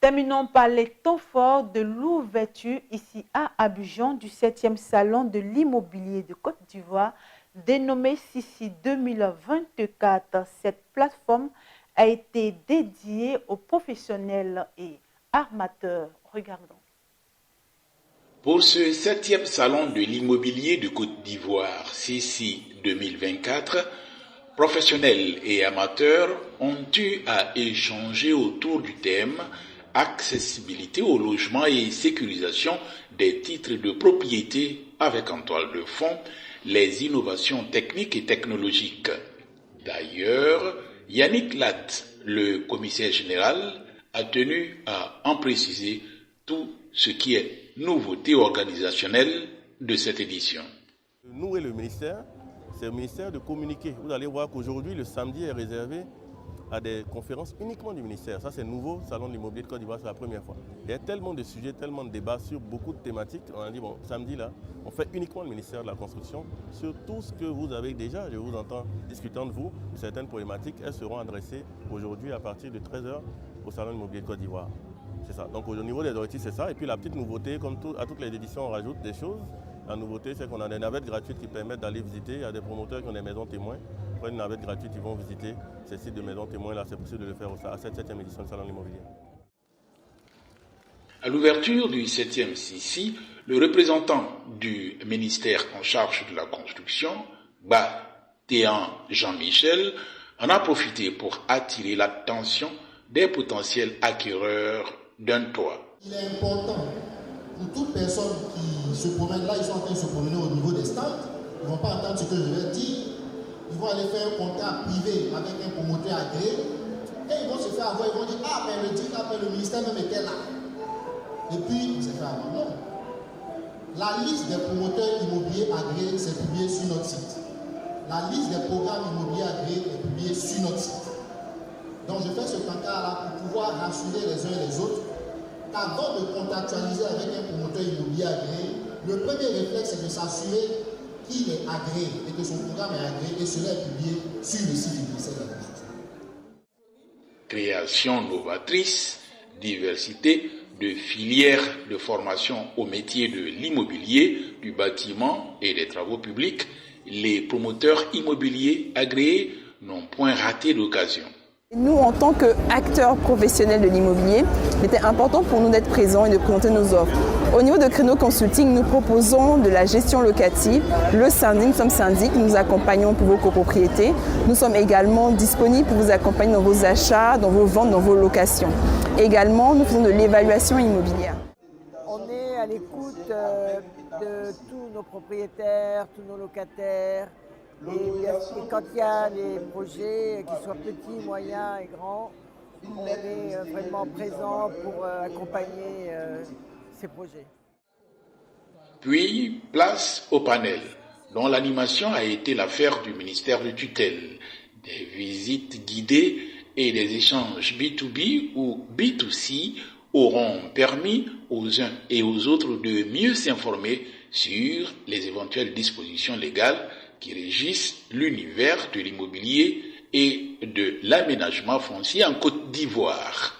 Terminons par les temps forts de l'ouverture ici à Abidjan du 7e salon de l'immobilier de Côte d'Ivoire dénommé Sissi 2024. Cette plateforme a été dédiée aux professionnels et armateurs. Regardons. Pour ce 7e salon de l'immobilier de Côte d'Ivoire Sissi 2024, professionnels et amateurs ont eu à échanger autour du thème accessibilité au logement et sécurisation des titres de propriété avec en toile de fond les innovations techniques et technologiques. D'ailleurs, Yannick Latte, le commissaire général, a tenu à en préciser tout ce qui est nouveauté organisationnelle de cette édition. Nous et le ministère, c'est au ministère de communiquer. Vous allez voir qu'aujourd'hui, le samedi est réservé à des conférences uniquement du ministère. Ça, c'est nouveau, Salon de l'immobilier de Côte d'Ivoire, c'est la première fois. Il y a tellement de sujets, tellement de débats sur beaucoup de thématiques. On a dit, bon, samedi, là, on fait uniquement le ministère de la Construction sur tout ce que vous avez déjà. Je vous entends discutant de vous. Certaines problématiques, elles seront adressées aujourd'hui à partir de 13h au Salon de l'immobilier de Côte d'Ivoire. C'est ça. Donc, au niveau des orties, c'est ça. Et puis, la petite nouveauté, comme à toutes les éditions, on rajoute des choses. La nouveauté, c'est qu'on a des navettes gratuites qui permettent d'aller visiter. Il y a des promoteurs qui ont des maisons témoins. Après une navette gratuite, ils vont visiter ces sites de maisons témoins. Là, c'est possible de le faire à cette 7e édition du Salon de l'immobilier. À l'ouverture du 7e Sissi, le représentant du ministère en charge de la construction, Théan Jean-Michel, en a profité pour attirer l'attention des potentiels acquéreurs d'un toit. Il est important pour toute personne qui se promène là, ils sont en train de se promener au niveau des stands, ils ne vont pas entendre ce que je vais dire, ils vont aller faire un contrat privé avec un promoteur agréé, et ils vont se faire avoir, ils vont dire, ah mais le ministère même était là. Et puis, c'est fait avoir. Non. La liste des promoteurs immobiliers agréés, c'est publié sur notre site. La liste des programmes immobiliers agréés est publiée sur notre site. Donc je fais ce cancard-là pour pouvoir rassurer les uns et les autres qu'avant de contractualiser avec un promoteur immobilier agréé, le premier réflexe c'est de s'assurer qu'il est agréé et que son programme est agréé et cela est publié sur le site du ministère de la Construction. Création novatrice, diversité de filières de formation au métier de l'immobilier, du bâtiment et des travaux publics, les promoteurs immobiliers agréés n'ont point raté l'occasion. Nous, en tant qu'acteurs professionnels de l'immobilier, il était important pour nous d'être présents et de présenter nos offres. Au niveau de Créneau Consulting, nous proposons de la gestion locative, le syndic, nous sommes syndic, nous accompagnons pour vos copropriétés. Nous sommes également disponibles pour vous accompagner dans vos achats, dans vos ventes, dans vos locations. Également, nous faisons de l'évaluation immobilière. On est à l'écoute de tous nos propriétaires, tous nos locataires. Et quand il y a des projets, qu'ils soient petits, moyens et grands, on est vraiment présent pour accompagner ces projets. Puis, place au panel, dont l'animation a été l'affaire du ministère de tutelle. Des visites guidées et des échanges B2B ou B2C auront permis aux uns et aux autres de mieux s'informer sur les éventuelles dispositions légales qui régissent l'univers de l'immobilier et de l'aménagement foncier en Côte d'Ivoire.